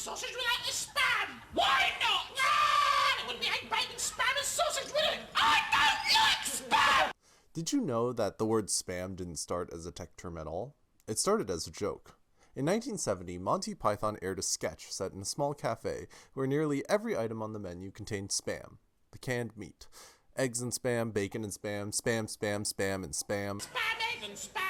sausage roulette is spam. Why not? Ah, it wouldn't be egg, bacon, spam, and sausage, would it? I don't like spam! Did you know that the word spam didn't start as a tech term at all? It started as a joke. In 1970, Monty Python aired a sketch set in a small cafe where nearly every item on the menu contained spam, the canned meat. Eggs and spam, bacon and spam, spam, spam, spam, and spam. Spam, egg, and spam.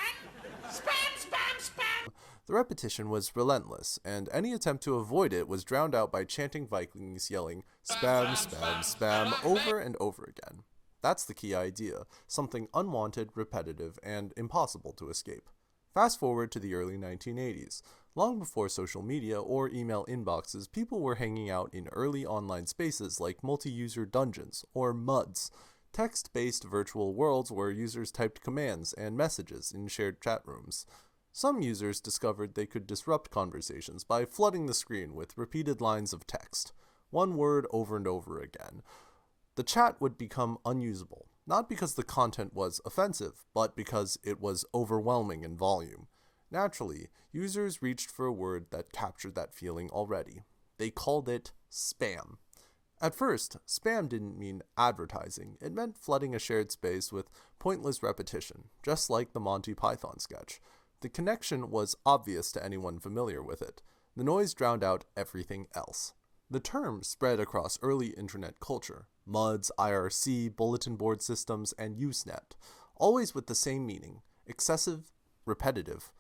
Spam, spam, spam. The repetition was relentless, and any attempt to avoid it was drowned out by chanting Vikings yelling spam, spam, spam over and over again. That's the key idea, something unwanted, repetitive, and impossible to escape. Fast forward to the early 1980s. Long before social media or email inboxes, people were hanging out in early online spaces like multi-user dungeons, or MUDs, text-based virtual worlds where users typed commands and messages in shared chat rooms. Some users discovered they could disrupt conversations by flooding the screen with repeated lines of text, one word over and over again. The chat would become unusable, not because the content was offensive, but because it was overwhelming in volume. Naturally, users reached for a word that captured that feeling already. They called it spam. At first, spam didn't mean advertising. It meant flooding a shared space with pointless repetition, just like the Monty Python sketch. The connection was obvious to anyone familiar with it. The noise drowned out everything else. The term spread across early internet culture: MUDs, IRC, bulletin board systems, and Usenet, always with the same meaning: excessive, repetitive,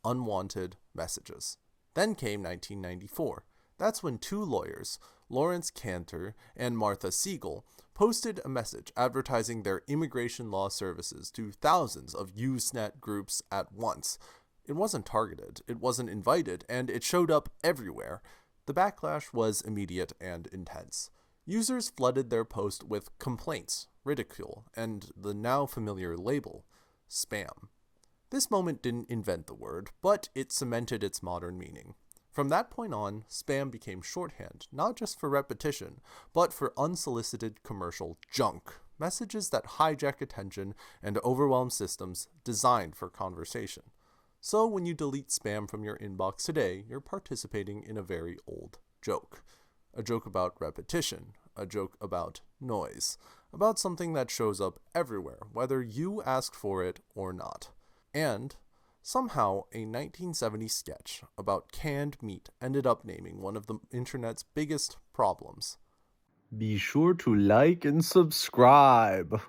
unwanted messages. Then came 1994. That's when two lawyers, Lawrence Cantor and Martha Siegel, posted a message advertising their immigration law services to thousands of Usenet groups at once. It wasn't targeted, it wasn't invited, and it showed up everywhere. The backlash was immediate and intense. Users flooded their post with complaints, ridicule, and the now familiar label, spam. This moment didn't invent the word, but it cemented its modern meaning. From that point on, spam became shorthand, not just for repetition, but for unsolicited commercial junk, messages that hijack attention and overwhelm systems designed for conversation. So when you delete spam from your inbox today, you're participating in a very old joke. A joke about repetition, a joke about noise, about something that shows up everywhere, whether you ask for it or not. And somehow, a 1970 sketch about canned meat ended up naming one of the internet's biggest problems. Be sure to like and subscribe.